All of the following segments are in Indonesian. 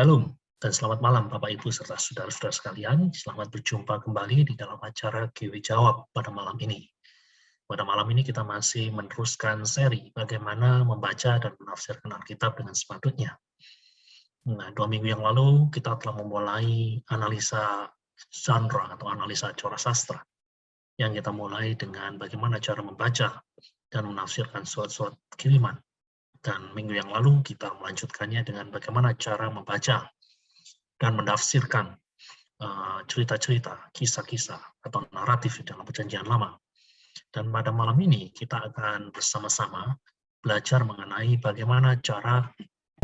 Shalom dan selamat malam Bapak Ibu serta saudara-saudara sekalian. Selamat berjumpa kembali di dalam acara GW Jawab pada malam ini. Pada malam ini kita masih meneruskan seri bagaimana membaca dan menafsirkan Alkitab dengan sepatutnya. Nah, 2 minggu yang lalu kita telah memulai analisa genre atau analisa corak sastra. Yang kita mulai dengan bagaimana cara membaca dan menafsirkan surat-surat kiriman. Dan minggu yang lalu kita melanjutkannya dengan bagaimana cara membaca dan menafsirkan cerita-cerita, kisah-kisah, atau naratif dalam Perjanjian Lama. Dan pada malam ini kita akan bersama-sama belajar mengenai bagaimana cara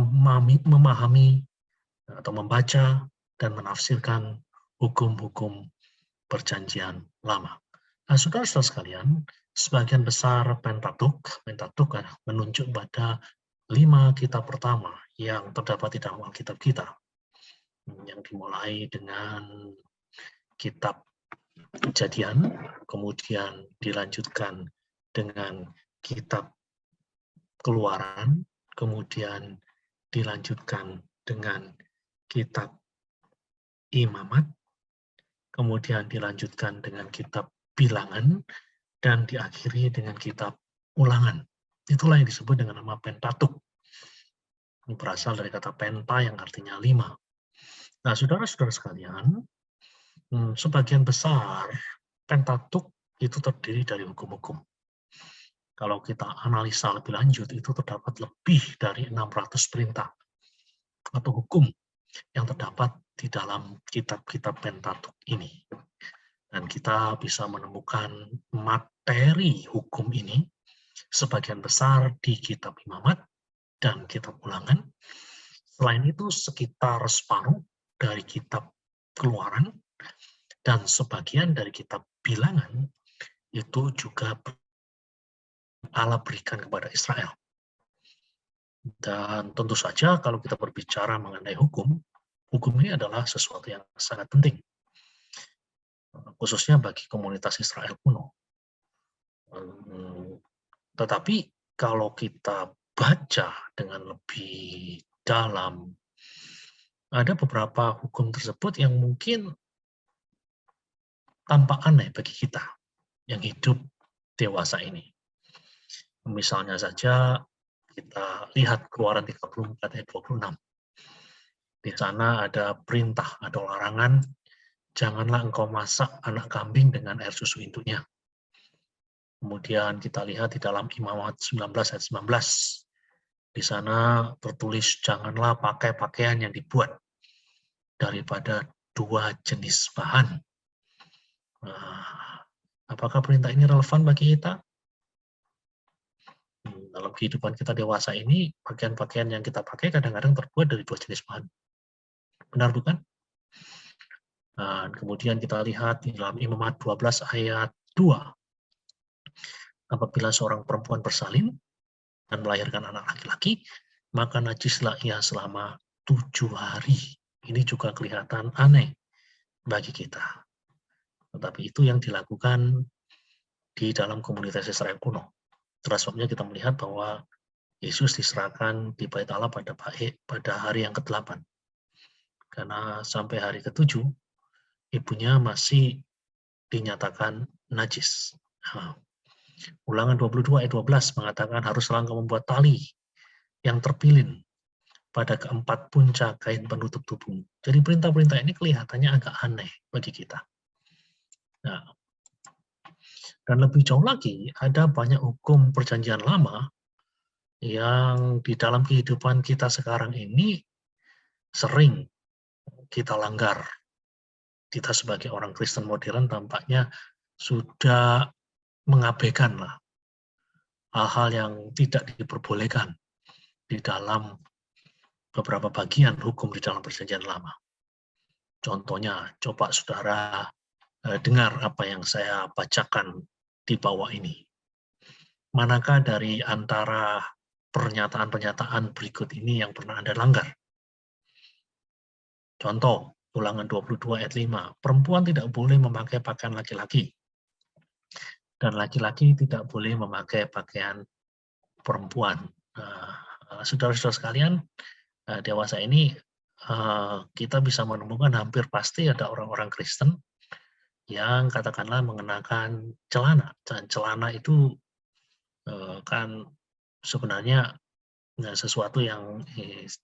memahami atau membaca dan menafsirkan hukum-hukum Perjanjian Lama. Nah, saudara-saudara sekalian, sebagian besar Pentatuk menunjuk pada 5 kitab pertama yang terdapat di dalam Alkitab kita, yang dimulai dengan kitab Kejadian, kemudian dilanjutkan dengan kitab Keluaran, kemudian dilanjutkan dengan kitab Imamat, kemudian dilanjutkan dengan kitab Bilangan, dan diakhiri dengan kitab Ulangan. Itulah yang disebut dengan nama Pentatuk. Ini berasal dari kata penta yang artinya 5. Nah, saudara-saudara sekalian, sebagian besar Pentatuk itu terdiri dari hukum-hukum. Kalau kita analisa lebih lanjut, itu terdapat lebih dari 600 perintah atau hukum yang terdapat di dalam kitab-kitab Pentatuk ini. Dan kita bisa menemukan materi hukum ini sebagian besar di kitab Imamat dan kitab Ulangan. Selain itu, sekitar separuh dari kitab Keluaran dan sebagian dari kitab Bilangan itu juga Allah berikan kepada Israel. Dan tentu saja kalau kita berbicara mengenai hukum ini adalah sesuatu yang sangat penting, khususnya bagi komunitas Israel kuno. Tetapi kalau kita baca dengan lebih dalam, ada beberapa hukum tersebut yang mungkin tampak aneh bagi kita yang hidup dewasa ini. Misalnya saja kita lihat Keluaran 34 ayat 26. Di sana ada perintah, ada larangan, janganlah engkau masak anak kambing dengan air susu induknya. Kemudian kita lihat di dalam Imamat 19 ayat 19. Di sana tertulis, janganlah pakai pakaian yang dibuat daripada 2 jenis bahan. Nah, apakah perintah ini relevan bagi kita? Dalam kehidupan kita dewasa ini, pakaian-pakaian yang kita pakai kadang-kadang terbuat dari 2 jenis bahan. Benar bukan? Dan kemudian kita lihat di dalam Imamat 12 ayat 2. Apabila seorang perempuan bersalin dan melahirkan anak laki-laki, maka najislah ia selama 7 hari. Ini juga kelihatan aneh bagi kita. Tetapi itu yang dilakukan di dalam komunitas Israel kuno. Itulah sebabnya kita melihat bahwa Yesus diserahkan di Bait Allah pada hari yang ke-8. Karena sampai hari ke-7, ibunya masih dinyatakan najis. Nah, Ulangan 22 ayat 12 mengatakan haruslah engkau membuat tali yang terpilin pada keempat puncak kain penutup tubuhmu. Jadi perintah-perintah ini kelihatannya agak aneh bagi kita. Nah, dan lebih jauh lagi, ada banyak hukum Perjanjian Lama yang di dalam kehidupan kita sekarang ini sering kita langgar. Kita sebagai orang Kristen modern tampaknya sudah mengabaikan hal-hal yang tidak diperbolehkan di dalam beberapa bagian hukum di dalam Perjanjian Lama. Contohnya, coba saudara dengar apa yang saya bacakan di bawah ini. Manakah dari antara pernyataan-pernyataan berikut ini yang pernah Anda langgar? Contoh, Ulangan 22 ayat 5. Perempuan tidak boleh memakai pakaian laki-laki. Dan laki-laki tidak boleh memakai pakaian perempuan. Saudara-saudara sekalian, dewasa ini kita bisa menemukan hampir pasti ada orang-orang Kristen yang katakanlah mengenakan celana. Dan celana itu kan sebenarnya sesuatu yang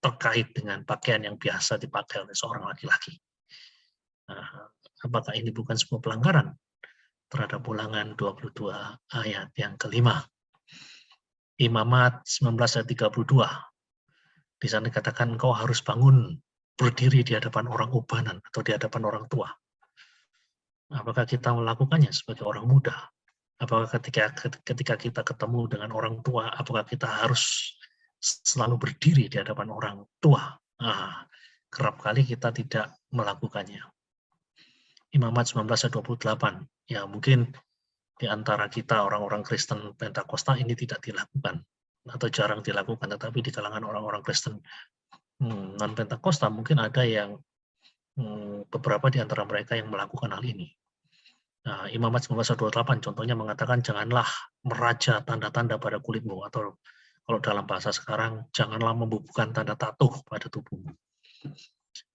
terkait dengan pakaian yang biasa dipakai oleh seorang laki-laki. Nah, apakah ini bukan sebuah pelanggaran terhadap Ulangan 22 ayat yang kelima? Imamat 19 ayat 32. Di sana dikatakan engkau harus bangun berdiri di hadapan orang ubanan atau di hadapan orang tua. Apakah kita melakukannya sebagai orang muda? Apakah ketika kita ketemu dengan orang tua, apakah kita harus selalu berdiri di hadapan orang tua? Kerap kali kita tidak melakukannya. Imamat 19 ayat 28. Ya, mungkin di antara kita orang-orang Kristen Pentakosta ini tidak dilakukan atau jarang dilakukan, tetapi di kalangan orang-orang Kristen non-Pentakosta mungkin ada yang beberapa di antara mereka yang melakukan hal ini. Nah, Imamat 19:28 contohnya mengatakan janganlah meraja tanda-tanda pada kulitmu, atau kalau dalam bahasa sekarang janganlah membubuhkan tanda tatuh pada tubuhmu.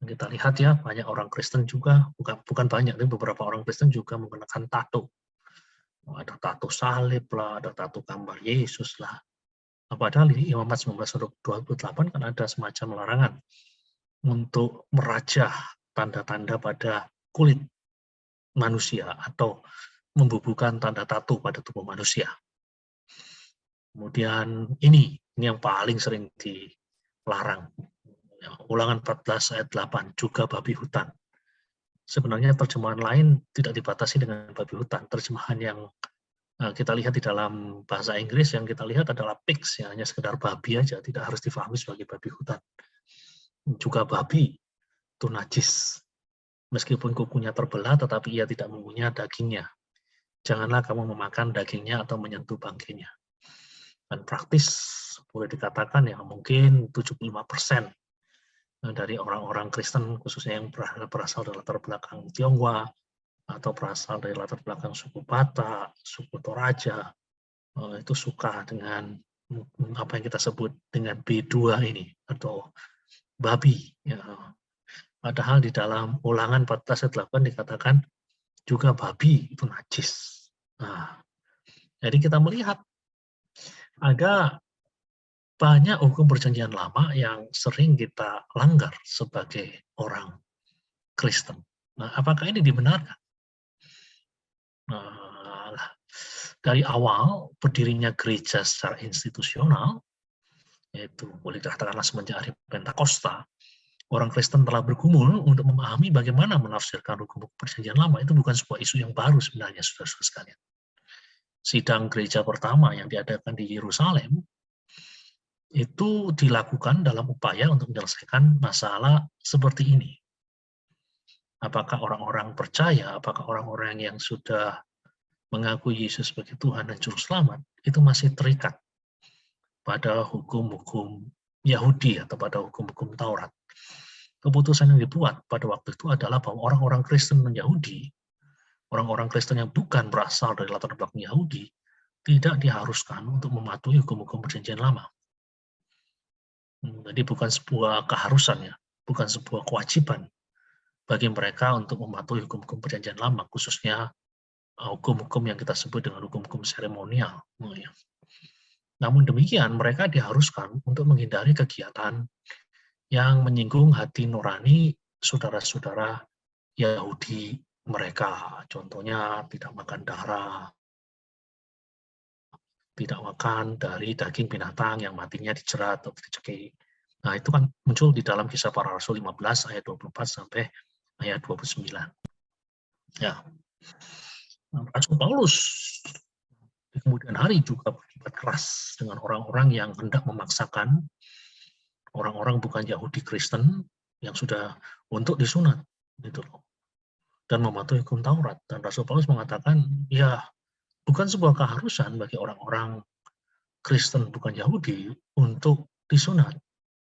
Kita lihat ya, banyak orang Kristen juga, bukan banyak, tapi beberapa orang Kristen juga menggunakan tato. Ada tato salib lah, ada tato gambar Yesus lah. Padahal di Imamat 19:28 kan ada semacam larangan untuk merajah tanda-tanda pada kulit manusia atau membubuhkan tanda tato pada tubuh manusia. Kemudian ini yang paling sering dilarang. Ulangan 14 ayat 8, juga babi hutan. Sebenarnya terjemahan lain tidak dibatasi dengan babi hutan. Terjemahan yang kita lihat di dalam bahasa Inggris yang kita lihat adalah pigs, ya, hanya sekedar babi aja, tidak harus difahami sebagai babi hutan. Juga babi itu najis. Meskipun kukunya terbelah, tetapi ia tidak mengunyah dagingnya. Janganlah kamu memakan dagingnya atau menyentuh bangkainya. Dan praktis, boleh dikatakan ya mungkin 75% dari orang-orang Kristen, khususnya yang berasal dari latar belakang Tionghoa, atau berasal dari latar belakang suku Batak, suku Toraja, itu suka dengan apa yang kita sebut dengan B2 ini, atau babi. Ya. Padahal di dalam Ulangan 14 ayat 8 dikatakan juga babi itu najis. Nah, jadi kita melihat ada banyak hukum perjanjian lama yang sering kita langgar sebagai orang Kristen. Nah, apakah ini dibenarkan? Nah, dari awal berdirinya gereja secara institusional, yaitu boleh dikatakanlah semenjak hari Pentakosta, orang Kristen telah bergumul untuk memahami bagaimana menafsirkan hukum perjanjian lama. Itu bukan sebuah isu yang baru sebenarnya, saudara-saudara sekalian. Sidang gereja pertama yang diadakan di Yerusalem itu dilakukan dalam upaya untuk menyelesaikan masalah seperti ini. Apakah orang-orang percaya, apakah orang-orang yang sudah mengakui Yesus sebagai Tuhan dan Juru Selamat, itu masih terikat pada hukum-hukum Yahudi atau pada hukum-hukum Taurat. Keputusan yang dibuat pada waktu itu adalah bahwa orang-orang Kristen dan Yahudi, orang-orang Kristen yang bukan berasal dari latar belakang Yahudi, tidak diharuskan untuk mematuhi hukum-hukum perjanjian lama. Jadi bukan sebuah keharusan ya, bukan sebuah kewajiban bagi mereka untuk mematuhi hukum-hukum perjanjian lama, khususnya hukum-hukum yang kita sebut dengan hukum-hukum seremonial. Namun demikian, mereka diharuskan untuk menghindari kegiatan yang menyinggung hati nurani saudara-saudara Yahudi mereka. Contohnya tidak makan darah, tidak makan dari daging binatang yang matinya dijerat atau dicekik. Nah, itu kan muncul di dalam Kisah Para Rasul 15 ayat 24 sampai ayat 29. Ya. Rasul Paulus di kemudian hari juga berdebat keras dengan orang-orang yang hendak memaksakan orang-orang bukan Yahudi Kristen yang sudah untuk disunat gitu loh, dan mematuhi hukum Taurat. Dan Rasul Paulus mengatakan, ya bukan sebuah keharusan bagi orang-orang Kristen bukan Yahudi untuk disunat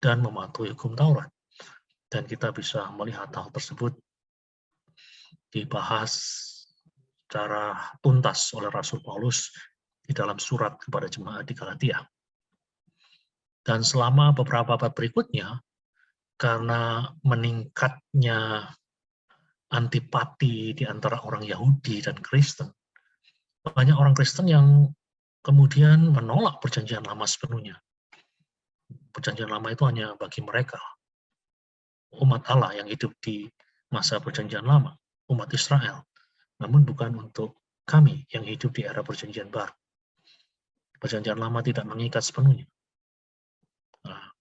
dan mematuhi hukum Taurat. Dan kita bisa melihat hal tersebut dibahas secara tuntas oleh Rasul Paulus di dalam surat kepada jemaat di Galatia. Dan selama beberapa abad berikutnya, karena meningkatnya antipati di antara orang Yahudi dan Kristen, banyak orang Kristen yang kemudian menolak perjanjian lama sepenuhnya. Perjanjian lama itu hanya bagi mereka, umat Allah yang hidup di masa perjanjian lama, umat Israel, namun bukan untuk kami yang hidup di era perjanjian baru. Perjanjian lama tidak mengikat sepenuhnya. Nah,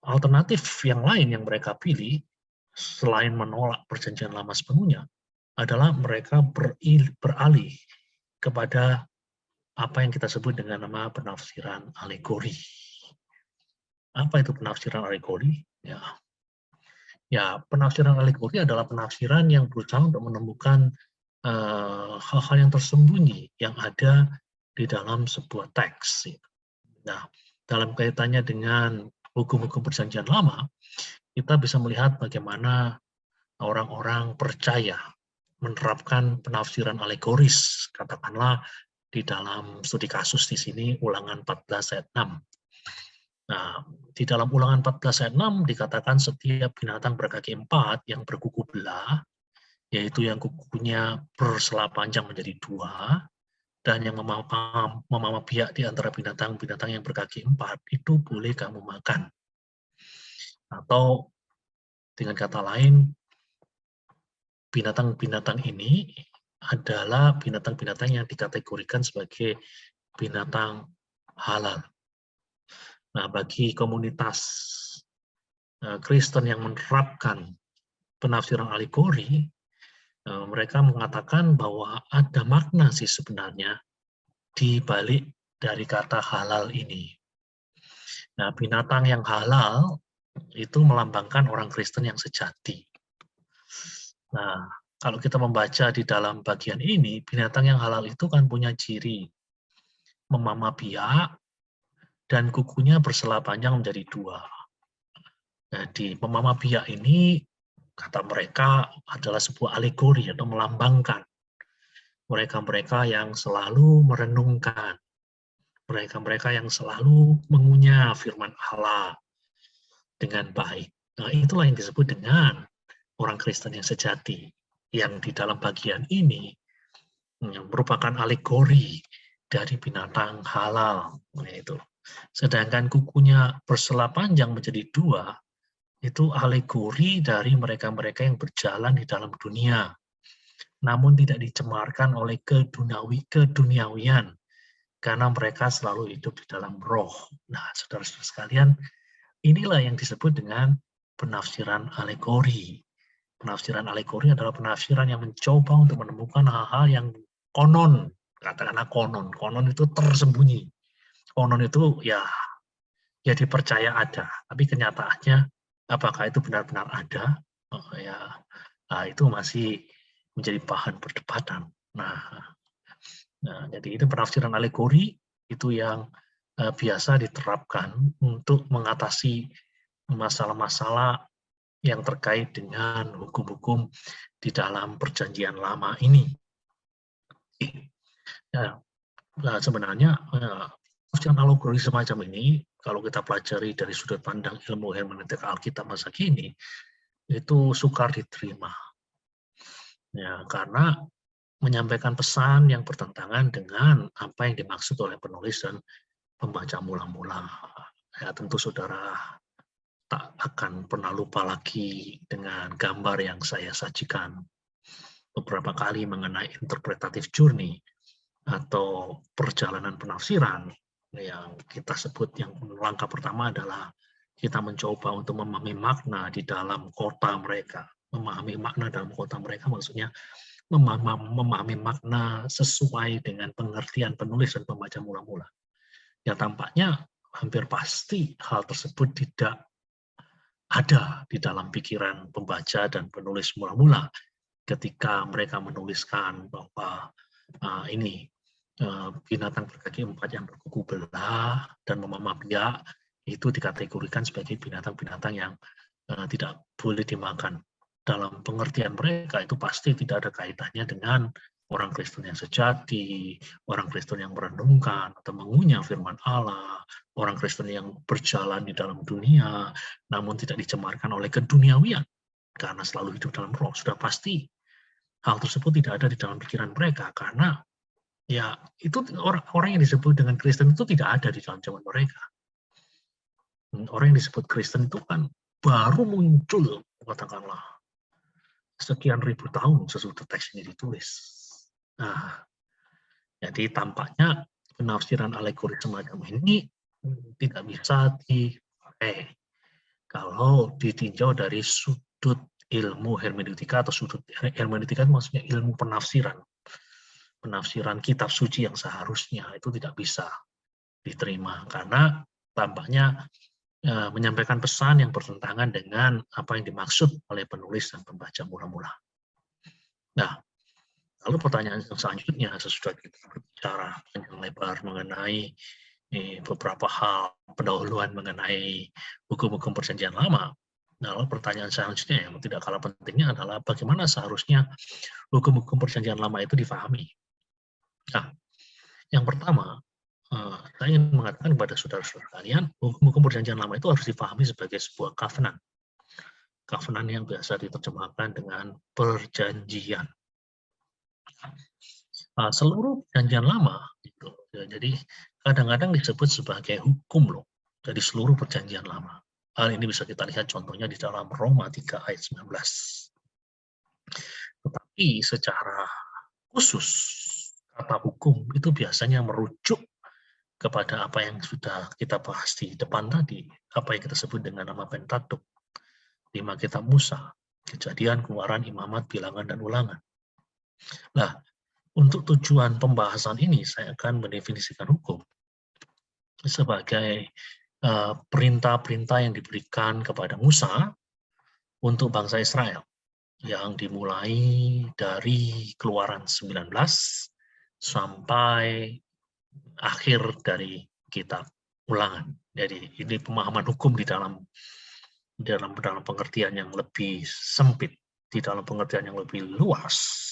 alternatif yang lain yang mereka pilih, selain menolak perjanjian lama sepenuhnya, adalah mereka beralih kepada apa yang kita sebut dengan nama penafsiran alegori. Apa itu penafsiran alegori? Ya, penafsiran alegori adalah penafsiran yang berusaha untuk menemukan hal-hal yang tersembunyi yang ada di dalam sebuah teks. Nah, dalam kaitannya dengan hukum-hukum perjanjian lama, kita bisa melihat bagaimana orang-orang percaya menerapkan penafsiran alegoris, katakanlah di dalam studi kasus di sini Ulangan 14 ayat 6. Nah, di dalam Ulangan 14 ayat 6 dikatakan setiap binatang berkaki 4 yang berkuku belah, yaitu yang kukunya bersela panjang menjadi 2, dan yang memamah biak di antara binatang-binatang yang berkaki 4, itu boleh kamu makan. Atau dengan kata lain, binatang-binatang ini adalah binatang-binatang yang dikategorikan sebagai binatang halal. Nah, bagi komunitas Kristen yang menerapkan penafsiran alegori, mereka mengatakan bahwa ada makna sih sebenarnya di balik dari kata halal ini. Nah, binatang yang halal itu melambangkan orang Kristen yang sejati. Nah, kalau kita membaca di dalam bagian ini, binatang yang halal itu kan punya ciri memamah biak dan kukunya bersela panjang menjadi 2. Jadi memamah biak ini, kata mereka, adalah sebuah alegori atau melambangkan mereka-mereka yang selalu merenungkan, mereka-mereka yang selalu mengunyah firman Allah dengan baik. Nah, itulah yang disebut dengan orang Kristen yang sejati, yang di dalam bagian ini merupakan alegori dari binatang halal. Itu. Sedangkan kukunya bersela panjang menjadi 2, itu alegori dari mereka-mereka yang berjalan di dalam dunia, namun tidak dicemarkan oleh keduniawian, karena mereka selalu hidup di dalam roh. Nah, saudara-saudara sekalian, inilah yang disebut dengan penafsiran alegori. Penafsiran alegori adalah penafsiran yang mencoba untuk menemukan hal-hal yang konon, katakanlah konon itu tersembunyi. Konon itu ya dipercaya ada, tapi kenyataannya apakah itu benar-benar ada? Itu masih menjadi bahan perdebatan. Nah, jadi itu penafsiran alegori itu yang biasa diterapkan untuk mengatasi masalah-masalah yang terkait dengan hukum-hukum di dalam perjanjian lama ini. Nah, sebenarnya penafsiran alegori semacam ini, kalau kita pelajari dari sudut pandang ilmu hermeneutik Alkitab masa kini, itu sukar diterima. Ya, karena menyampaikan pesan yang bertentangan dengan apa yang dimaksud oleh penulis dan pembaca mula-mula. Ya, tentu saudara tak akan pernah lupa lagi dengan gambar yang saya sajikan beberapa kali mengenai interpretative journey atau perjalanan penafsiran, yang kita sebut yang langkah pertama adalah kita mencoba untuk memahami makna di dalam kota mereka. Memahami makna dalam kota mereka maksudnya memahami makna sesuai dengan pengertian penulis dan pembaca mula-mula. Ya, tampaknya hampir pasti hal tersebut tidak ada di dalam pikiran pembaca dan penulis mula-mula ketika mereka menuliskan bahwa ini binatang berkaki 4 yang berkuku belah dan memamah biak itu dikategorikan sebagai binatang-binatang yang tidak boleh dimakan. Dalam pengertian mereka itu pasti tidak ada kaitannya dengan orang Kristen yang sejati, orang Kristen yang merenungkan atau mengunyah firman Allah, orang Kristen yang berjalan di dalam dunia, namun tidak dicemarkan oleh keduniawian, karena selalu hidup dalam roh. Sudah pasti hal tersebut tidak ada di dalam pikiran mereka, karena ya itu orang yang disebut dengan Kristen itu tidak ada di dalam zaman mereka. Orang yang disebut Kristen itu kan baru muncul, katakanlah, sekian ribu tahun sesudah teks ini ditulis. Nah, jadi tampaknya penafsiran alegori semacam ini tidak bisa dipakai kalau ditinjau dari sudut ilmu hermeneutika atau sudut hermeneutika maksudnya ilmu penafsiran. Penafsiran kitab suci yang seharusnya itu tidak bisa diterima karena tampaknya menyampaikan pesan yang bertentangan dengan apa yang dimaksud oleh penulis dan pembaca mula-mula. Nah, lalu pertanyaan selanjutnya sesudah kita berbicara panjang lebar mengenai beberapa hal pendahuluan mengenai hukum-hukum perjanjian lama. Nah, lalu pertanyaan selanjutnya yang tidak kalah pentingnya adalah bagaimana seharusnya hukum-hukum perjanjian lama itu difahami. Nah, yang pertama, saya ingin mengatakan kepada saudara-saudara kalian, hukum-hukum perjanjian lama itu harus dipahami sebagai sebuah covenant. Covenant yang biasa diterjemahkan dengan perjanjian. Seluruh perjanjian lama, gitu. Jadi kadang-kadang disebut sebagai hukum loh. Jadi seluruh perjanjian lama. Hal ini bisa kita lihat contohnya di dalam Roma 3 ayat 19. Tetapi secara khusus, kata hukum itu biasanya merujuk kepada apa yang sudah kita bahas di depan tadi, apa yang kita sebut dengan nama Pentateuch, 5 kitab Musa, Kejadian, Keluaran, Imamat, Bilangan, dan Ulangan. Nah, untuk tujuan pembahasan ini, saya akan mendefinisikan hukum sebagai perintah-perintah yang diberikan kepada Musa untuk bangsa Israel, yang dimulai dari Keluaran 19 sampai akhir dari kitab Ulangan. Jadi ini pemahaman hukum di dalam pengertian yang lebih sempit, di dalam pengertian yang lebih luas.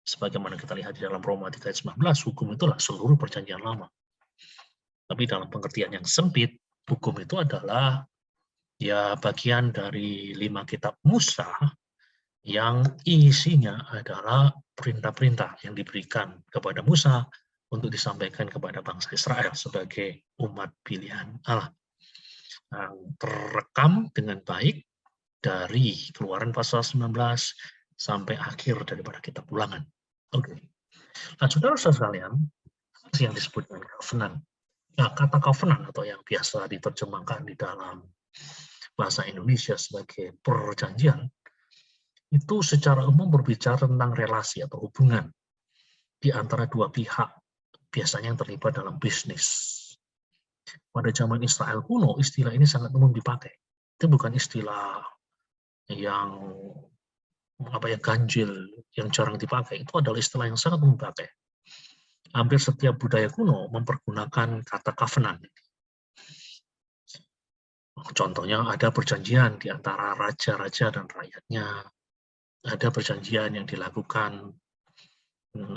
Sebagaimana kita lihat di dalam Roma 3 ayat 19, hukum itulah seluruh perjanjian lama. Tapi dalam pengertian yang sempit, hukum itu adalah ya bagian dari 5 kitab Musa yang isinya adalah perintah-perintah yang diberikan kepada Musa untuk disampaikan kepada bangsa Israel sebagai umat pilihan Allah. Terekam dengan baik dari Keluaran pasal 19 sampai akhir daripada kitab Ulangan. Oke. Nah, saudara-saudara sekalian, yang disebut dengan covenant. Nah, kata covenant atau yang biasa diterjemahkan di dalam bahasa Indonesia sebagai perjanjian, itu secara umum berbicara tentang relasi atau hubungan di antara dua pihak, biasanya yang terlibat dalam bisnis. Pada zaman Israel kuno, istilah ini sangat umum dipakai. Itu bukan istilah yang ganjil, yang jarang dipakai. Itu adalah istilah yang sangat umum dipakai. Hampir setiap budaya kuno mempergunakan kata covenant. Contohnya ada perjanjian di antara raja-raja dan rakyatnya. Ada perjanjian yang dilakukan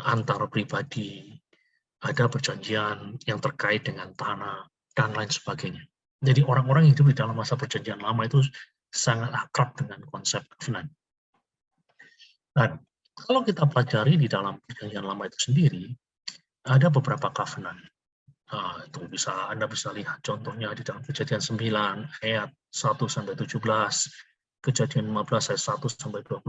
antar pribadi. Ada perjanjian yang terkait dengan tanah, dan lain sebagainya. Jadi orang-orang yang hidup di dalam masa perjanjian lama itu sangat akrab dengan konsep covenant. Dan kalau kita pelajari di dalam perjanjian lama itu sendiri, ada beberapa covenant. Nah, itu Anda bisa lihat contohnya di dalam Kejadian 9 ayat 1-17, Kejadian 15 ayat 1-21,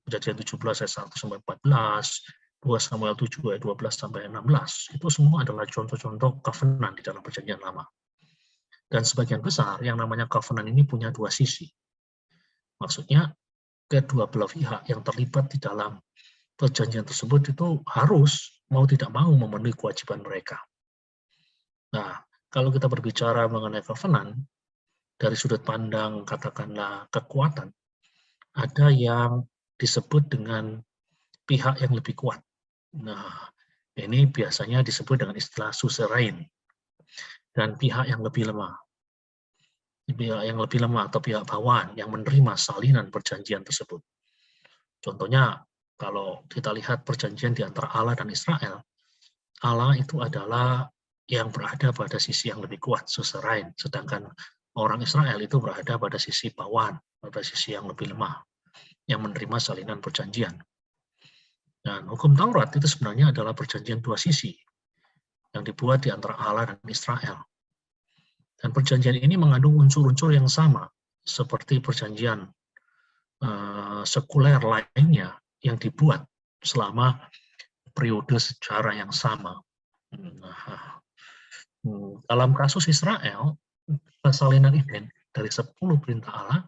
Kejadian 17 ayat 1-14, 2 Samuel 7 ayat 12-16. Itu semua adalah contoh-contoh covenant di dalam perjanjian lama. Dan sebagian besar yang namanya covenant ini punya dua sisi. Maksudnya kedua belah pihak yang terlibat di dalam perjanjian tersebut itu harus mau tidak mau memenuhi kewajiban mereka. Nah, kalau kita berbicara mengenai covenant, dari sudut pandang katakanlah kekuatan, ada yang disebut dengan pihak yang lebih kuat. Nah, ini biasanya disebut dengan istilah suzerain. Dan pihak yang lebih lemah. Pihak yang lebih lemah atau pihak bawahan yang menerima salinan perjanjian tersebut. Contohnya, Kalau kita lihat perjanjian di antara Allah dan Israel, Allah itu adalah yang berada pada sisi yang lebih kuat, suzerain, sedangkan orang Israel itu berada pada sisi bawahan, pada sisi yang lebih lemah, yang menerima salinan perjanjian. Dan hukum Taurat itu sebenarnya adalah perjanjian dua sisi yang dibuat di antara Allah dan Israel. Dan perjanjian ini mengandung unsur-unsur yang sama seperti perjanjian sekuler lainnya yang dibuat selama periode sejarah yang sama. Dalam kasus Israel, salinan Eden dari 10 perintah Allah,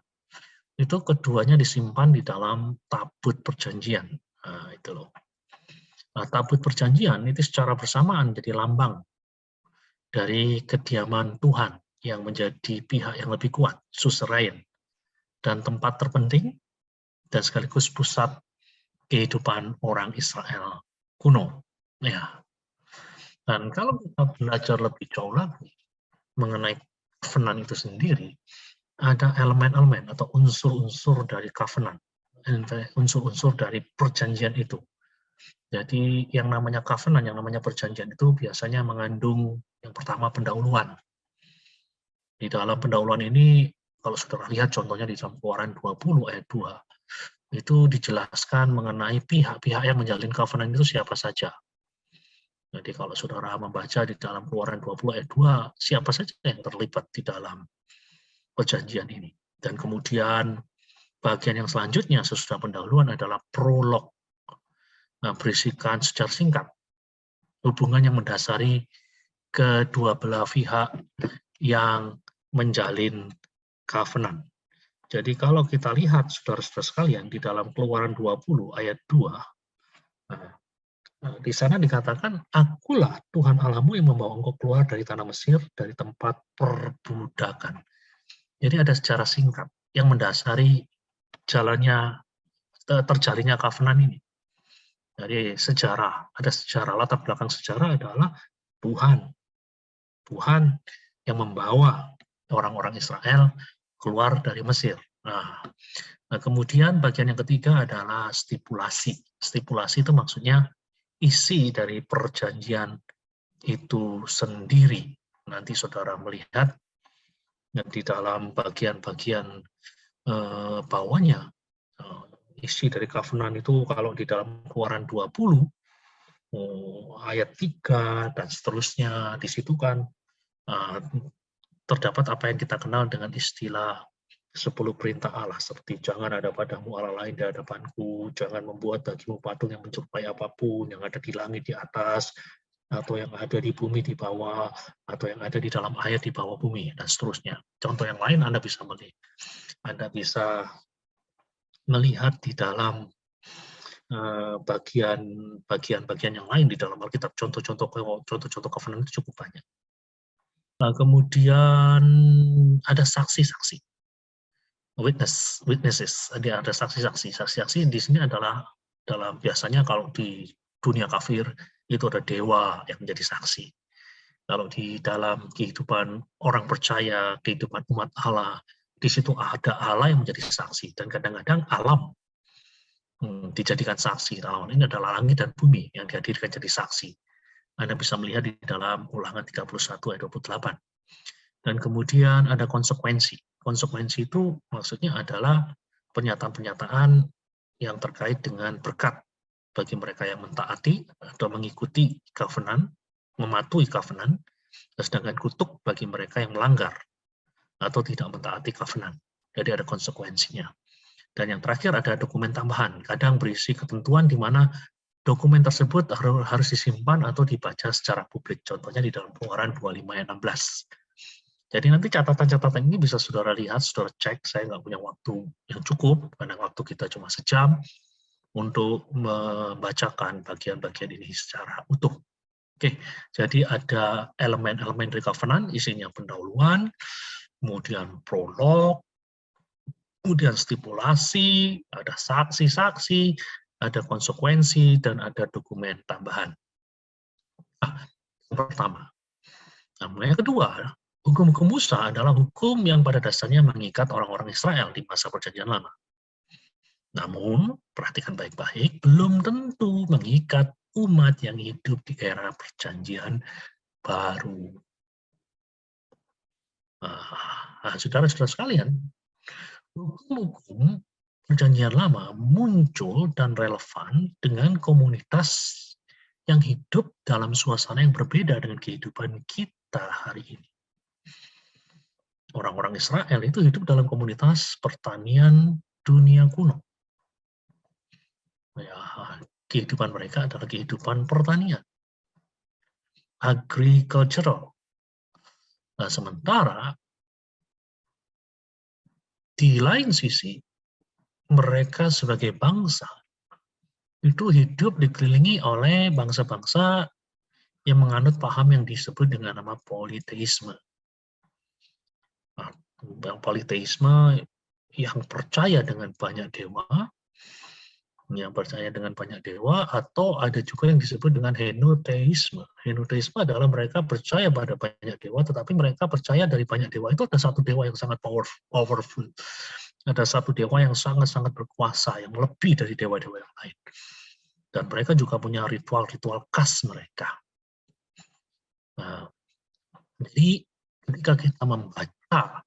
itu keduanya disimpan di dalam tabut perjanjian. Nah, itu loh. Nah, tabut perjanjian itu secara bersamaan jadi lambang dari kediaman Tuhan yang menjadi pihak yang lebih kuat, suzerain, dan tempat terpenting, dan sekaligus pusat kehidupan orang Israel kuno. Ya. Dan kalau kita belajar lebih jauh lagi mengenai covenant itu sendiri, ada elemen-elemen atau unsur-unsur dari covenant, unsur-unsur dari perjanjian itu. Jadi yang namanya covenant, yang namanya perjanjian itu biasanya mengandung yang pertama pendahuluan. Di dalam pendahuluan ini, kalau saudara lihat contohnya di dalam Keluaran 20 ayat 2, itu dijelaskan mengenai pihak-pihak yang menjalin covenant itu siapa saja. Jadi kalau saudara membaca di dalam Keluaran 20 ayat 2, siapa saja yang terlibat di dalam perjanjian ini. Dan kemudian bagian yang selanjutnya sesudah pendahuluan adalah prolog. Nah, berisikan secara singkat hubungan yang mendasari kedua belah pihak yang menjalin covenant. Jadi kalau kita lihat saudara-saudara sekalian di dalam Keluaran 20 ayat 2, di sana dikatakan, akulah Tuhan Allahmu yang membawa engkau keluar dari tanah Mesir, dari tempat perbudakan. Jadi ada secara singkat yang mendasari jalannya terjalinnya covenant ini. Dari sejarah, ada sejarah, latar belakang sejarah adalah Tuhan yang membawa orang-orang Israel keluar dari Mesir. Nah, kemudian bagian yang ketiga adalah stipulasi. Stipulasi itu maksudnya isi dari perjanjian itu sendiri. Nanti saudara melihat di dalam bagian-bagian bawahnya, isi dari covenant itu kalau di dalam Keluaran 20, ayat 3, dan seterusnya, di situ kan terdapat apa yang kita kenal dengan istilah 10 perintah Allah, seperti jangan ada padamu Allah lain di hadapanku, jangan membuat bagimu patung yang menyerupai apapun, yang ada di langit di atas, atau yang ada di bumi di bawah, atau yang ada di dalam air di bawah bumi, dan seterusnya. Contoh yang lain Anda bisa melihat di dalam bagian-bagian yang lain di dalam Alkitab. Contoh-contoh covenant itu cukup banyak. Nah, kemudian ada saksi-saksi, witnesses. Ada saksi-saksi. Saksi-saksi di sini adalah dalam biasanya kalau di dunia kafir itu ada dewa yang menjadi saksi. Kalau di dalam kehidupan orang percaya, kehidupan umat Allah, di situ ada Allah yang menjadi saksi, dan kadang-kadang alam dijadikan saksi. Nah, ini adalah langit dan bumi yang dihadirkan jadi saksi. Anda bisa melihat di dalam Ulangan 31 ayat 28. Dan kemudian ada konsekuensi. Konsekuensi itu maksudnya adalah pernyataan-pernyataan yang terkait dengan berkat bagi mereka yang mentaati atau mengikuti covenant, mematuhi covenant, sedangkan kutuk bagi mereka yang melanggar atau tidak mentaati covenant. Jadi ada konsekuensinya. Dan yang terakhir ada dokumen tambahan, kadang berisi ketentuan di mana dokumen tersebut harus disimpan atau dibaca secara publik. Contohnya di dalam Keluaran 25 ayat 16. Jadi nanti catatan-catatan ini bisa saudara lihat, saudara cek. Saya nggak punya waktu yang cukup, karena waktu kita cuma sejam untuk membacakan bagian-bagian ini secara utuh. Oke, jadi ada elemen-elemen dari covenant, isinya pendahuluan, kemudian prolog, kemudian stipulasi, ada saksi-saksi, ada konsekuensi, dan ada dokumen tambahan. Nah, yang pertama. Nah, yang kedua, hukum-hukum Musa adalah hukum yang pada dasarnya mengikat orang-orang Israel di masa Perjanjian Lama. Namun, perhatikan baik-baik, belum tentu mengikat umat yang hidup di era perjanjian baru. Saudara-saudara sekalian, hukum-hukum perjanjian lama muncul dan relevan dengan komunitas yang hidup dalam suasana yang berbeda dengan kehidupan kita hari ini. Orang-orang Israel itu hidup dalam komunitas pertanian dunia kuno. Ya, kehidupan mereka adalah kehidupan pertanian, agricultural. Nah, sementara di lain sisi, mereka sebagai bangsa itu hidup dikelilingi oleh bangsa-bangsa yang menganut paham yang disebut dengan nama politeisme. Nah, politeisme yang percaya dengan banyak dewa, atau ada juga yang disebut dengan henoteisme. Henoteisme adalah mereka percaya pada banyak dewa, tetapi mereka percaya dari banyak dewa itu ada satu dewa yang sangat powerful. Ada satu dewa yang sangat-sangat berkuasa, yang lebih dari dewa-dewa yang lain. Dan mereka juga punya ritual-ritual khas mereka. Nah, jadi ketika kita membaca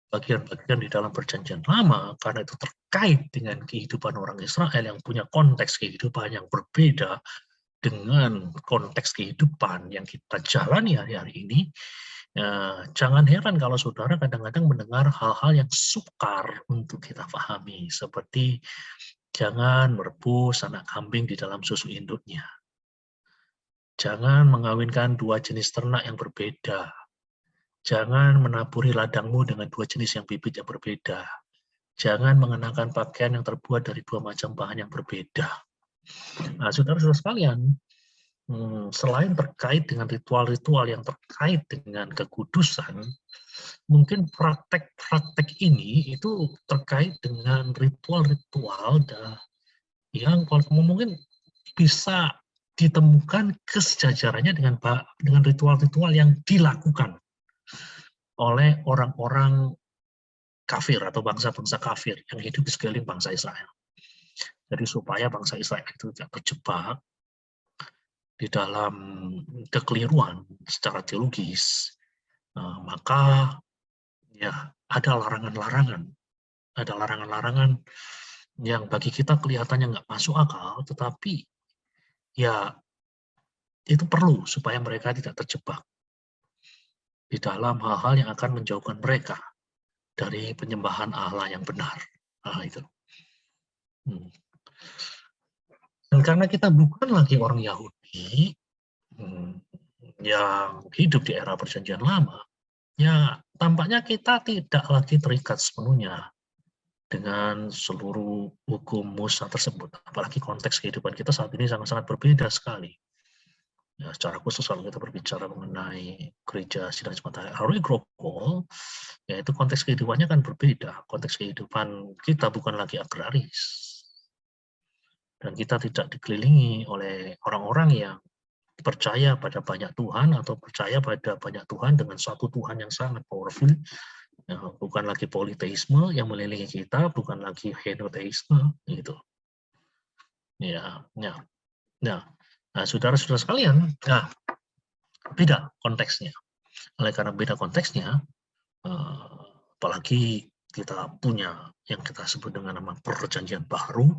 bagian-bagian di dalam perjanjian lama, karena itu terkait dengan kehidupan orang Israel yang punya konteks kehidupan yang berbeda dengan konteks kehidupan yang kita jalani hari-hari ini, jangan heran kalau saudara kadang-kadang mendengar hal-hal yang sukar untuk kita pahami, seperti jangan merebus anak kambing di dalam susu induknya. Jangan mengawinkan dua jenis ternak yang berbeda. Jangan menaburi ladangmu dengan dua jenis yang bibit yang berbeda. Jangan mengenakan pakaian yang terbuat dari dua macam bahan yang berbeda. Nah, saudara-saudara sekalian, selain terkait dengan ritual-ritual yang terkait dengan kekudusan, mungkin praktek-praktek ini itu terkait dengan ritual-ritual yang mungkin bisa ditemukan kesejajarannya dengan ritual-ritual yang dilakukan oleh orang-orang kafir atau bangsa-bangsa kafir yang hidup di sekeliling bangsa Israel. Jadi supaya bangsa Israel itu tidak terjebak di dalam kekeliruan secara teologis, maka ya ada larangan-larangan yang bagi kita kelihatannya nggak masuk akal, tetapi ya itu perlu supaya mereka tidak terjebak di dalam hal-hal yang akan menjauhkan mereka dari penyembahan Allah yang benar. Nah, itu. Dan karena kita bukan lagi orang Yahudi yang hidup di era perjanjian lama, ya tampaknya kita tidak lagi terikat sepenuhnya dengan seluruh hukum Musa tersebut. Apalagi konteks kehidupan kita saat ini sangat-sangat berbeda sekali. Ya, secara khusus kalau kita berbicara mengenai gereja Sidang Jemaat Harui Grogol, yaitu konteks kehidupannya kan berbeda. Konteks kehidupan kita bukan lagi agraris. Dan kita tidak dikelilingi oleh orang-orang yang percaya pada banyak Tuhan atau percaya pada banyak Tuhan dengan satu Tuhan yang sangat powerful. Ya, bukan lagi politeisme yang melilingi kita, bukan lagi henoteisme, gitu. Ya. Nah, saudara-saudara sekalian, beda konteksnya. Oleh karena beda konteksnya, apalagi kita punya yang kita sebut dengan nama perjanjian baru,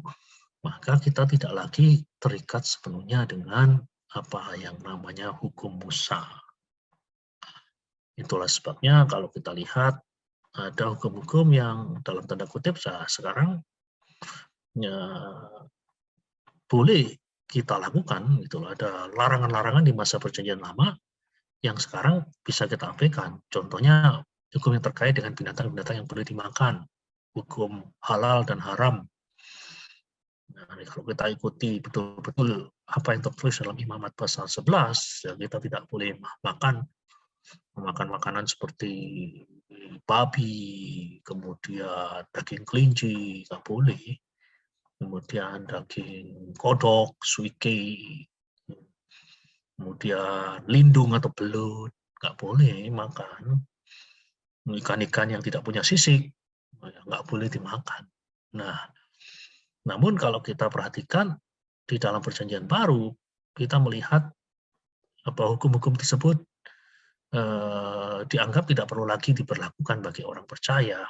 maka kita tidak lagi terikat sepenuhnya dengan apa yang namanya hukum Musa. Itulah sebabnya kalau kita lihat ada hukum-hukum yang dalam tanda kutip sekarang ya, boleh kita lakukan, gitu loh. Ada larangan-larangan di masa perjanjian lama yang sekarang bisa kita abaikan. Contohnya hukum yang terkait dengan binatang-binatang yang boleh dimakan, hukum halal dan haram. Nah, kalau kita ikuti betul-betul apa yang tertulis dalam Imamat pasal 11, ya kita tidak boleh makan makanan seperti babi, kemudian daging kelinci, nggak boleh. Kemudian daging kodok, suike, kemudian lindung atau belut, nggak boleh makan. Ikan-ikan yang tidak punya sisik, nggak boleh dimakan. Nah, Namun kalau kita perhatikan di dalam perjanjian baru, kita melihat hukum-hukum tersebut dianggap tidak perlu lagi diberlakukan bagi orang percaya.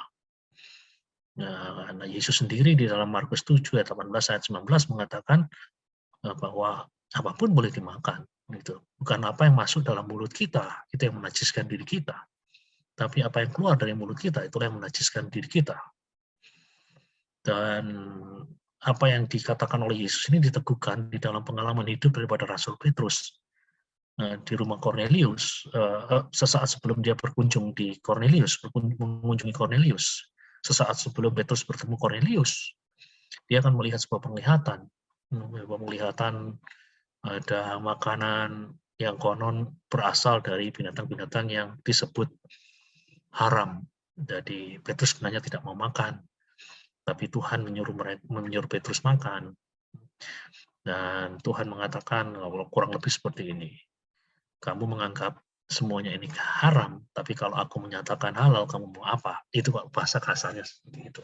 Nah, Yesus sendiri di dalam Markus 7 ayat 18 ayat 19 mengatakan bahwa apapun boleh dimakan, gitu. Bukan apa yang masuk dalam mulut kita itu yang menajiskan diri kita, tapi apa yang keluar dari mulut kita itulah yang menajiskan diri kita. Dan apa yang dikatakan oleh Yesus ini diteguhkan di dalam pengalaman hidup daripada Rasul Petrus di rumah Cornelius, sesaat sebelum dia berkunjung di Cornelius, mengunjungi Cornelius. Sesaat sebelum Petrus bertemu Cornelius, dia akan melihat sebuah penglihatan ada makanan yang konon berasal dari binatang-binatang yang disebut haram. Jadi Petrus sebenarnya tidak mau makan, tapi Tuhan menyuruh Petrus makan. Dan Tuhan mengatakan kurang lebih seperti ini. Kamu menganggap semuanya ini haram, tapi kalau aku menyatakan halal, kamu mau apa? Itu bahasa kasarnya seperti itu.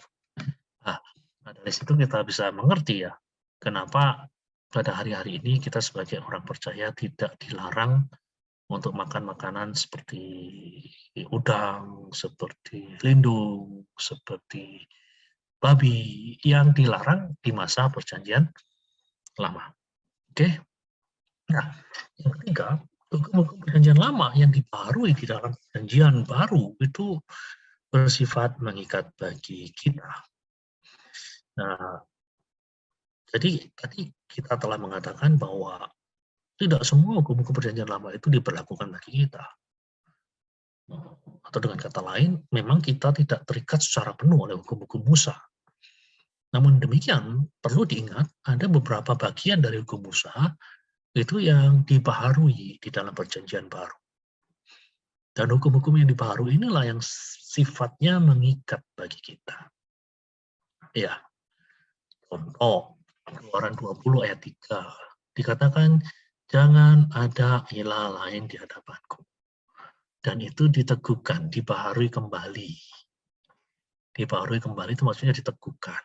Nah, dari situ kita bisa mengerti ya, kenapa pada hari-hari ini kita sebagai orang percaya tidak dilarang untuk makan makanan seperti udang, seperti lindung, seperti babi, yang dilarang di masa perjanjian lama. Oke? Nah, yang ketiga, hukum perjanjian lama yang dibaharui di dalam perjanjian baru itu bersifat mengikat bagi kita. Nah, jadi tadi kita telah mengatakan bahwa tidak semua hukum-hukum perjanjian lama itu diberlakukan bagi kita. Atau dengan kata lain, memang kita tidak terikat secara penuh oleh hukum-hukum Musa. Namun demikian, perlu diingat ada beberapa bagian dari hukum Musa itu yang dibaharui di dalam perjanjian baru. Dan hukum-hukum yang dibaharui inilah yang sifatnya mengikat bagi kita. Ya, contoh, Keluaran 20 ayat 3. Dikatakan, jangan ada ilah lain di hadapanku. Dan itu diteguhkan, dibaharui kembali. Dibaharui kembali itu maksudnya diteguhkan.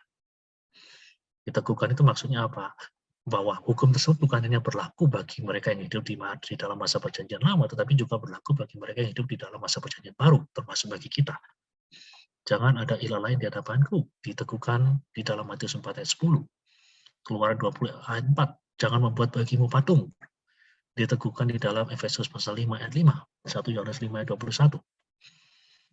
Diteguhkan itu maksudnya apa? Bahwa hukum tersebut bukan hanya berlaku bagi mereka yang hidup di dalam masa perjanjian lama, tetapi juga berlaku bagi mereka yang hidup di dalam masa perjanjian baru, termasuk bagi kita. Jangan ada ilah lain di hadapanku, diteguhkan di dalam Matius 4 ayat 10. Keluaran 20 ayat 4, jangan membuat bagimu patung, diteguhkan di dalam Efesus pasal 5 ayat 5, 1 Yohanes 5 ayat 21.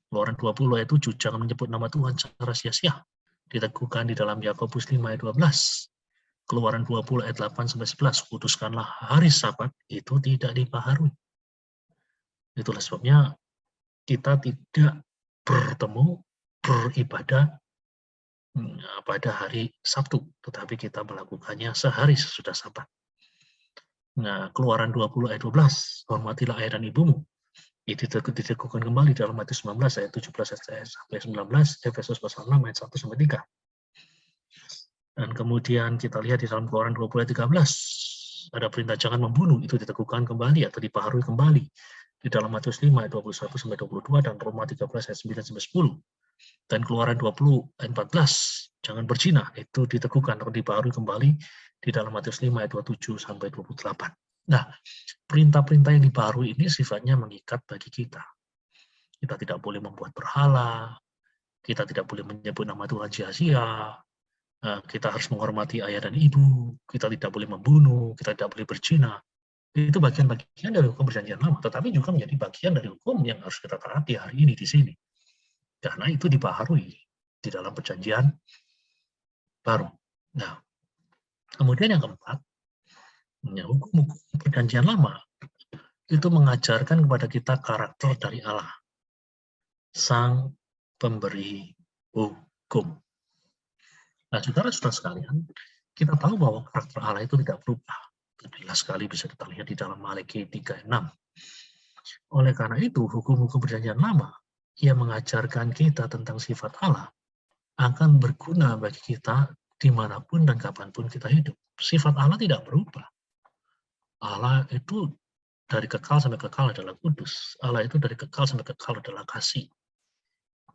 Keluaran 20 ayat 7, jangan menyebut nama Tuhan secara sia-sia, diteguhkan di dalam Yakobus 5 ayat 12. Keluaran 20 ayat 8-11, kuduskanlah hari Sabat, itu tidak dibaharui. Itulah sebabnya kita tidak bertemu, beribadah pada hari Sabtu, tetapi kita melakukannya sehari sesudah Sabat. Nah, Keluaran 20 ayat 12, hormatilah ayah dan ibumu. Itu diteguhkan kembali dalam Matius 19 ayat 17 sampai 19, Efesus pasal 6 ayat 1 sampai 3. Dan kemudian kita lihat di dalam Keluaran 20 ayat 13, ada perintah jangan membunuh, itu diteguhkan kembali atau dibaharui kembali di dalam Matius 5 ayat 21 sampai 22 dan Roma 13 ayat 9 sampai 10. Dan Keluaran 20 ayat 14, jangan berzina, itu diteguhkan atau dibaharui kembali di dalam Matius 5 ayat 27 sampai 28. Nah, perintah-perintah yang dibaharui ini sifatnya mengikat bagi kita. Kita tidak boleh membuat berhala, kita tidak boleh menyebut nama Tuhan sia-sia, kita harus menghormati ayah dan ibu, kita tidak boleh membunuh, kita tidak boleh berzina. Itu bagian-bagian dari hukum perjanjian lama, tetapi juga menjadi bagian dari hukum yang harus kita taati hari ini di sini. Karena itu dibaharui di dalam perjanjian baru. Nah, kemudian yang keempat, hukum-hukum perjanjian lama itu mengajarkan kepada kita karakter dari Allah, Sang Pemberi Hukum. Nah, saudara-saudara sekalian, kita tahu bahwa karakter Allah itu tidak berubah. Jelas sekali bisa kita lihat di dalam Malaki 3:6. Oleh karena itu, hukum-hukum perjanjian lama yang mengajarkan kita tentang sifat Allah akan berguna bagi kita dimanapun dan kapanpun kita hidup. Sifat Allah tidak berubah. Allah itu dari kekal sampai kekal adalah kudus. Allah itu dari kekal sampai kekal adalah kasih.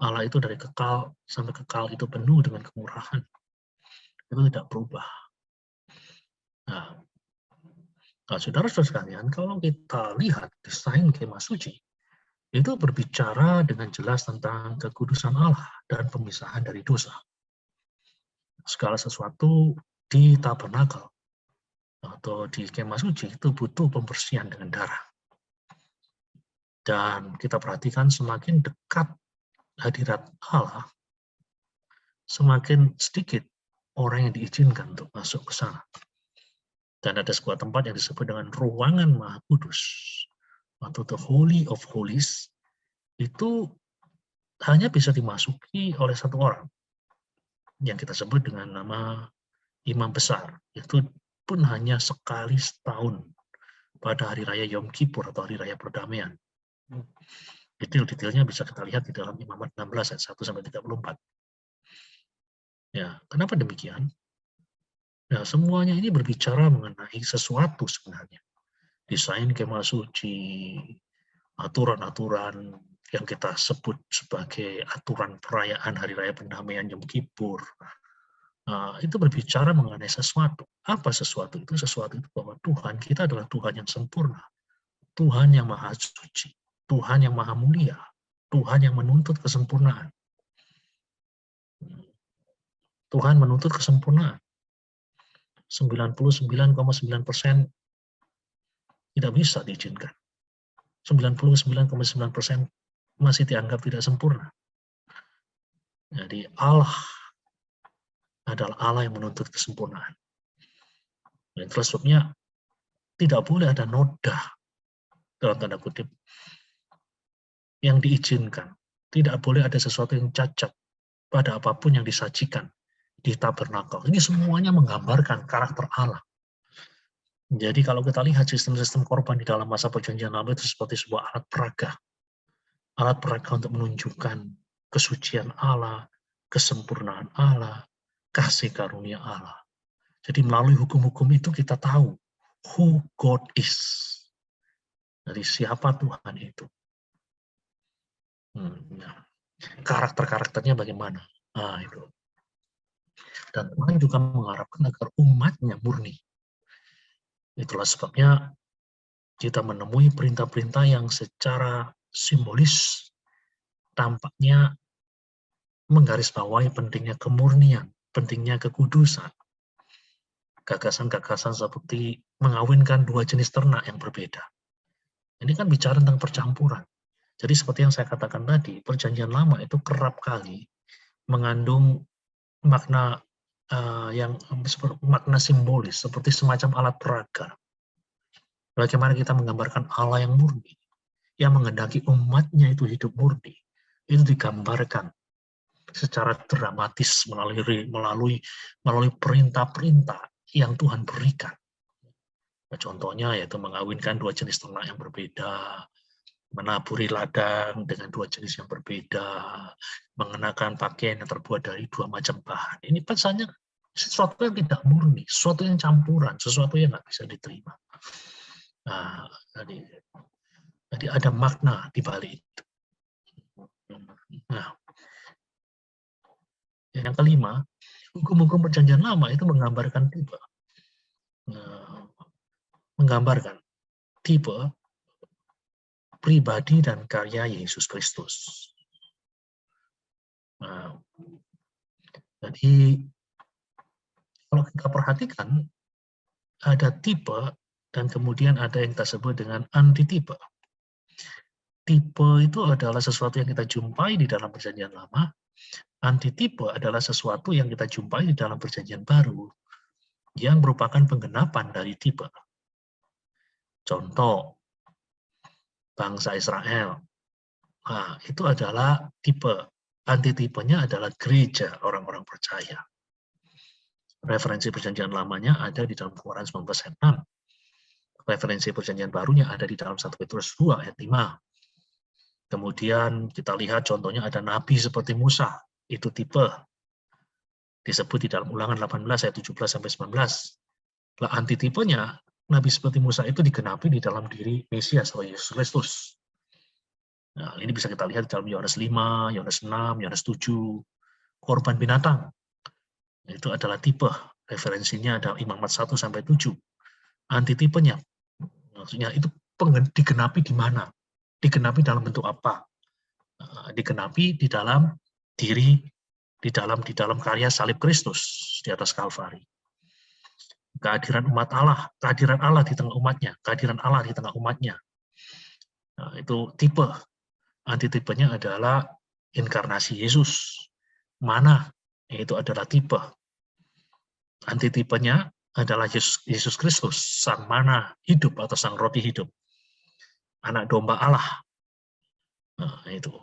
Allah itu dari kekal sampai kekal itu penuh dengan kemurahan. itu tidak berubah. Nah, saudara-saudara sekalian, kalau kita lihat desain kemah suci, itu berbicara dengan jelas tentang kekudusan Allah dan pemisahan dari dosa. Segala sesuatu di tabernakel atau di kemah suci itu butuh pembersihan dengan darah. Dan kita perhatikan semakin dekat hadirat Allah, semakin sedikit orang yang diizinkan untuk masuk ke sana. Dan ada sebuah tempat yang disebut dengan ruangan Maha Kudus atau the Holy of Holies, itu hanya bisa dimasuki oleh satu orang yang kita sebut dengan nama imam besar. Itu pun hanya sekali setahun pada hari raya Yom Kippur atau hari raya perdamaian. Detail-detailnya bisa kita lihat di dalam Imamat 16 ayat 1 sampai 34. Ya, kenapa demikian? Nah, semuanya ini berbicara mengenai sesuatu sebenarnya. Desain kemah suci, aturan-aturan yang kita sebut sebagai aturan perayaan hari raya pendamaian Yom Kippur, itu berbicara mengenai sesuatu. Apa sesuatu itu? Sesuatu itu bahwa Tuhan kita adalah Tuhan yang sempurna, Tuhan yang maha suci, Tuhan yang maha mulia, Tuhan yang menuntut kesempurnaan. Tuhan menuntut kesempurnaan. 99,9% tidak bisa diizinkan. 99,9% masih dianggap tidak sempurna. Jadi Allah adalah Allah yang menuntut kesempurnaan. Dan itulah sebabnya tidak boleh ada noda, dalam tanda kutip, yang diizinkan. Tidak boleh ada sesuatu yang cacat pada apapun yang disajikan di tabernakel. Ini semuanya menggambarkan karakter Allah. Jadi kalau kita lihat sistem-sistem korban di dalam masa perjanjian lama itu seperti sebuah alat peraga. Alat peraga untuk menunjukkan kesucian Allah, kesempurnaan Allah, kasih karunia Allah. Jadi melalui hukum-hukum itu kita tahu who God is. Dari siapa Tuhan itu. Karakter-karakternya bagaimana. Nah, itu. Dan Tuhan juga mengharapkan agar umatnya murni. Itulah sebabnya kita menemui perintah-perintah yang secara simbolis tampaknya menggarisbawahi pentingnya kemurnian, pentingnya kekudusan. Gagasan-gagasan seperti mengawinkan dua jenis ternak yang berbeda. Ini kan bicara tentang percampuran. Jadi seperti yang saya katakan tadi, perjanjian lama itu kerap kali mengandung makna yang makna simbolis, seperti semacam alat peraga. Bagaimana kita menggambarkan Allah yang murni, yang menghendaki umatnya itu hidup murni, itu digambarkan secara dramatis melalui perintah-perintah yang Tuhan berikan. Nah, contohnya yaitu mengawinkan dua jenis ternak yang berbeda, menaburi ladang dengan dua jenis yang berbeda, mengenakan pakaian yang terbuat dari dua macam bahan. Ini pesannya sesuatu yang tidak murni, sesuatu yang campuran, sesuatu yang nggak bisa diterima. Nah, jadi ada makna di balik itu. Nah, yang kelima, hukum-hukum perjanjian lama itu menggambarkan tipe pribadi dan karya Yesus Kristus. Nah, jadi kalau kita perhatikan ada tipe dan kemudian ada yang kita sebut dengan antitipe. Tipe itu adalah sesuatu yang kita jumpai di dalam perjanjian lama. Antitipe adalah sesuatu yang kita jumpai di dalam perjanjian baru yang merupakan penggenapan dari tipe. Contoh, bangsa Israel. Nah, itu adalah tipe. Antitipenya adalah gereja orang-orang percaya. Referensi perjanjian lamanya ada di dalam Keluaran 19 ayat 6. Referensi perjanjian barunya ada di dalam 1 Petrus 2 ayat 5. Kemudian kita lihat contohnya ada nabi seperti Musa, itu tipe. Disebut di dalam Ulangan 18 ayat 17 sampai 19. Lah antitipenya, nabi seperti Musa itu digenapi di dalam diri Mesias atau Yesus Kristus. Nah, ini bisa kita lihat di dalam Yohanes 5, Yohanes 6, Yohanes 7, korban binatang. Itu adalah tipe. Referensinya ada Imamat 1-7. Antitipenya, maksudnya itu digenapi di mana? Digenapi dalam bentuk apa? Digenapi di dalam diri, di dalam karya salib Kristus di atas Kalvari. Kehadiran umat Allah, kehadiran Allah di tengah umatnya, kehadiran Allah di tengah umatnya. Nah, itu tipe. Antitipenya adalah inkarnasi Yesus. Mana? Itu adalah tipe. Antitipenya adalah Yesus Kristus, sang mana hidup atau sang roti hidup. Anak domba Allah. Nah, itu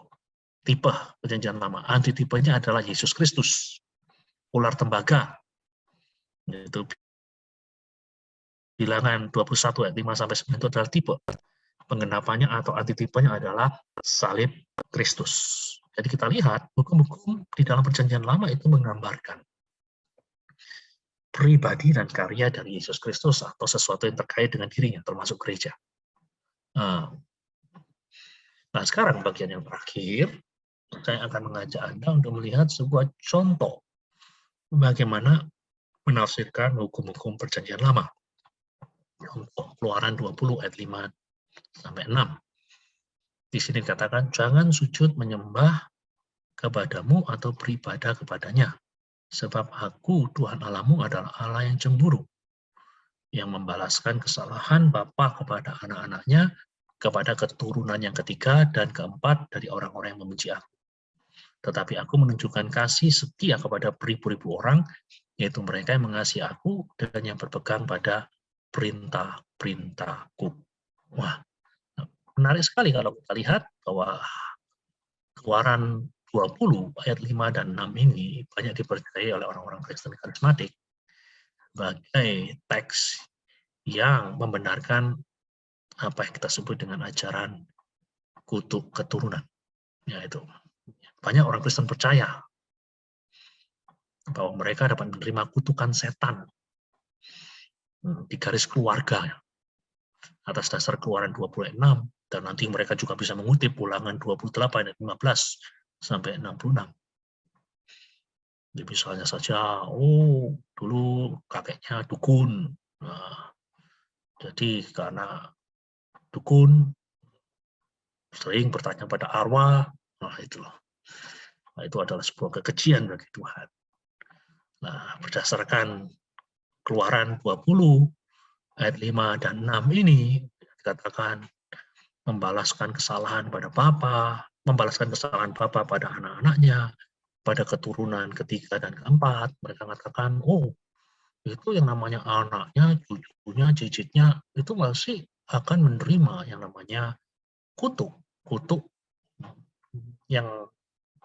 tipe perjanjian lama. Antitipenya adalah Yesus Kristus, ular tembaga. Itu Bilangan 21 ayat 5-9 itu adalah tipe. Penggenapannya atau antitipenya adalah salib Kristus. Jadi kita lihat hukum-hukum di dalam perjanjian lama itu menggambarkan pribadi dan karya dari Yesus Kristus atau sesuatu yang terkait dengan dirinya, termasuk gereja. Nah, sekarang bagian yang terakhir, saya akan mengajak Anda untuk melihat sebuah contoh bagaimana menafsirkan hukum-hukum perjanjian lama. Contoh Keluaran 20 ayat 5-6. Di sini dikatakan, jangan sujud menyembah kepadamu atau beribadah kepadanya, sebab aku, Tuhan Allahmu, adalah Allah yang cemburu, yang membalaskan kesalahan bapa kepada anak-anaknya, kepada keturunan yang ketiga dan keempat dari orang-orang yang membenci aku. Tetapi aku menunjukkan kasih setia kepada beribu-ribu orang, yaitu mereka yang mengasihi aku dan yang berpegang pada perintah-perintahku. Wah, menarik sekali kalau kita lihat bahwa Keluaran 20 ayat 5 dan 6 ini banyak dipercayai oleh orang-orang Kristen karismatik sebagai teks yang membenarkan apa yang kita sebut dengan ajaran kutuk keturunan. Yaitu banyak orang Kristen percaya bahwa mereka dapat menerima kutukan setan di garis keluarga atas dasar Keluaran 26, dan nanti mereka juga bisa mengutip Ulangan 28 ayat 15-66. Jadi misalnya saja, dulu kakeknya dukun. Nah, jadi karena dukun sering bertanya pada arwah, nah itu adalah sebuah kekejian bagi Tuhan. Nah, berdasarkan Keluaran 20 ayat 5 dan 6 ini dikatakan membalaskan kesalahan pada bapa, membalaskan kesalahan bapa pada anak-anaknya, pada keturunan ketiga dan keempat. Mereka mengatakan, itu yang namanya anaknya, cucunya, cicitnya, itu masih akan menerima yang namanya kutuk. Kutuk yang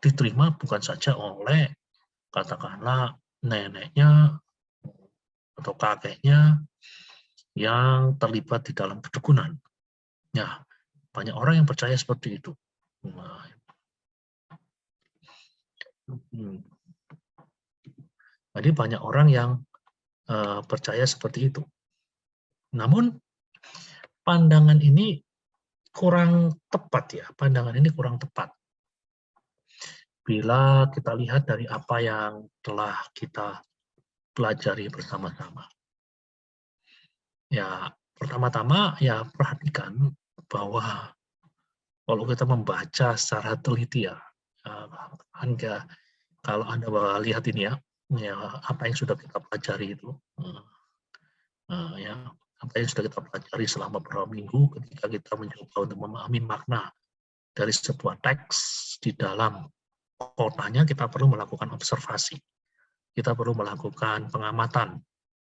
diterima bukan saja oleh, katakanlah, neneknya atau kakeknya yang terlibat di dalam kedukunan. Ya, banyak orang yang percaya seperti itu. Nah, jadi banyak orang yang percaya seperti itu. Namun pandangan ini kurang tepat ya. Pandangan ini kurang tepat. Bila kita lihat dari apa yang telah kita pelajari bersama-sama. Ya, pertama-tama ya perhatikan bahwa kalau kita membaca secara teliti ya, kalau Anda lihat ini ya apa yang sudah kita pelajari itu, ya apa yang sudah kita pelajari selama beberapa minggu ketika kita mencoba untuk memahami makna dari sebuah teks di dalam kotanya, kita perlu melakukan observasi. Kita perlu melakukan pengamatan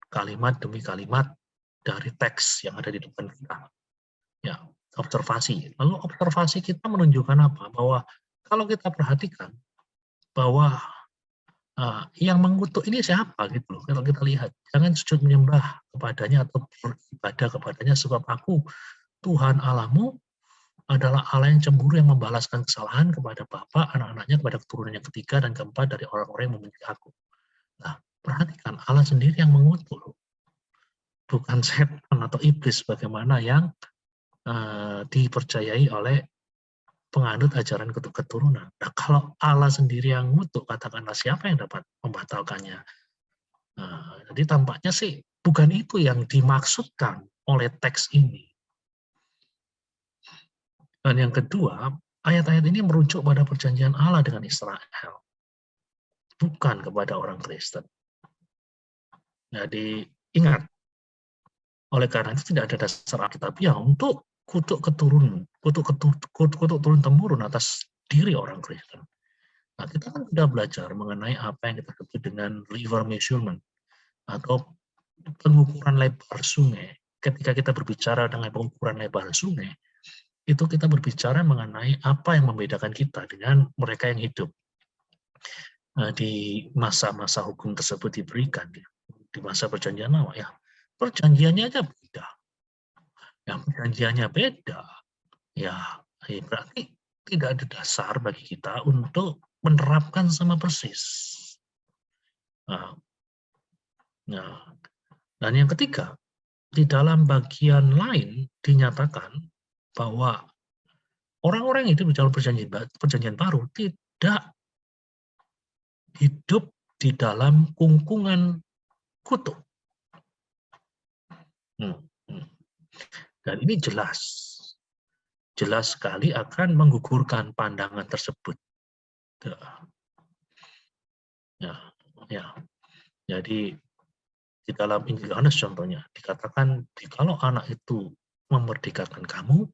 kalimat demi kalimat dari teks yang ada di depan kita. Ya, observasi. Lalu observasi kita menunjukkan apa? Bahwa kalau kita perhatikan bahwa yang mengutuk ini siapa gitu loh. Kalau kita lihat, jangan sujud menyembah kepadanya atau beribadah kepadanya, sebab aku, Tuhan Allahmu, adalah Allah yang cemburu, yang membalaskan kesalahan kepada bapa, anak-anaknya, kepada keturunan yang ketiga dan keempat dari orang-orang yang membenci aku. Nah, perhatikan, Allah sendiri yang mengutuk, bukan setan atau iblis bagaimana yang dipercayai oleh penganut ajaran keturunan. Nah, kalau Allah sendiri yang mengutuk, katakanlah siapa yang dapat membatalkannya? Nah, jadi tampaknya sih bukan itu yang dimaksudkan oleh teks ini. Dan yang kedua, ayat-ayat ini merujuk pada perjanjian Allah dengan Israel, bukan kepada orang Kristen. Jadi ingat, oleh karena itu tidak ada dasar Alkitabiah untuk kutuk turun temurun atas diri orang Kristen. Nah, kita kan sudah belajar mengenai apa yang kita sebut dengan river measurement atau pengukuran lebar sungai. Ketika kita berbicara dengan pengukuran lebar sungai, itu kita berbicara mengenai apa yang membedakan kita dengan mereka yang hidup di masa-masa hukum tersebut diberikan, di masa perjanjian lama. Ya, perjanjiannya aja beda. Yang perjanjiannya beda, ya berarti tidak ada dasar bagi kita untuk menerapkan sama persis. Nah, dan yang ketiga, di dalam bagian lain dinyatakan bahwa orang-orang yang hidup di dalam perjanjian baru tidak hidup di dalam kungkungan kutuk. Dan ini jelas sekali akan menggugurkan pandangan tersebut. Ya. Jadi di dalam Injil Yohanes contohnya dikatakan kalau anak itu memerdekakan kamu,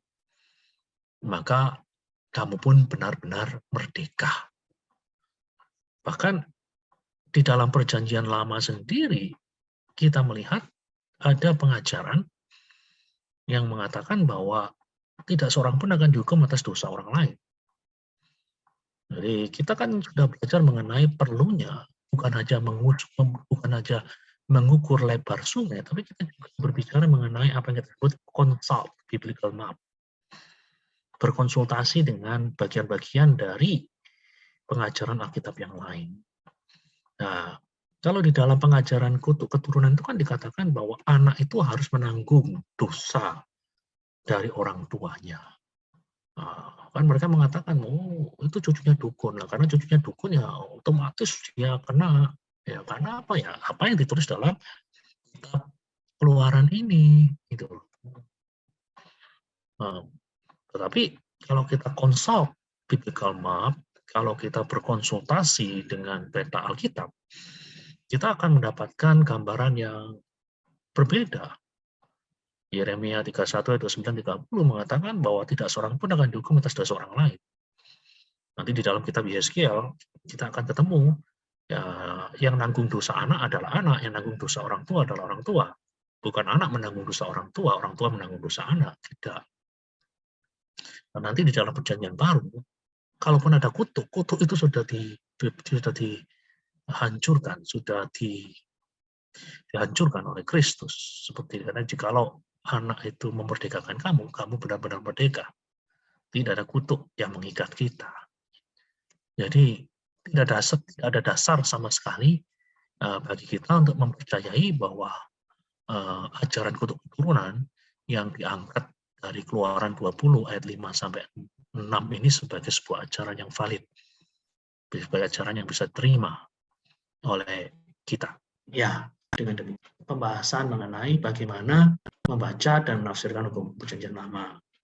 maka kamu pun benar-benar merdeka. Bahkan di dalam perjanjian lama sendiri kita melihat ada pengajaran yang mengatakan bahwa tidak seorang pun akan dihukum atas dosa orang lain. Jadi kita kan sudah belajar mengenai perlunya bukan hanya mengukur lebar sungai, tapi kita juga berbicara mengenai apa yang kita sebut consult biblical map. Berkonsultasi dengan bagian-bagian dari pengajaran Alkitab yang lain. Nah, kalau di dalam pengajaran kutuk keturunan itu kan dikatakan bahwa anak itu harus menanggung dosa dari orang tuanya. Nah, kan mereka mengatakan, oh itu cucunya dukun lah, karena cucunya dukun ya otomatis dia kena. Ya karena apa ya? Apa yang ditulis dalam kitab Keluaran ini, gitu. Nah, tetapi kalau kita consult biblical map, kalau kita berkonsultasi dengan peta Alkitab, kita akan mendapatkan gambaran yang berbeda. Yeremia 31 ayat 29-30 mengatakan bahwa tidak seorang pun akan dihukum atas dosa orang lain. Nanti di dalam kitab Yeskiel kita akan ketemu ya, yang nanggung dosa anak adalah anak, yang nanggung dosa orang tua adalah orang tua. Bukan anak menanggung dosa orang tua menanggung dosa anak. Tidak. Nah, nanti di dalam perjanjian baru, kalaupun ada kutuk itu sudah dihancurkan, sudah dihancurkan oleh Kristus. Seperti karena jikalau anak itu memerdekakan kamu benar-benar merdeka. Tidak ada kutuk yang mengikat kita. Jadi tidak ada dasar sama sekali bagi kita untuk mempercayai bahwa ajaran kutuk keturunan yang diangkat dari Keluaran 20 ayat 5 sampai 6 ini sebagai sebuah ajaran yang valid, sebagai ajaran yang bisa diterima oleh kita. Ya, dengan demikian pembahasan mengenai bagaimana membaca dan menafsirkan hukum perjanjian lama.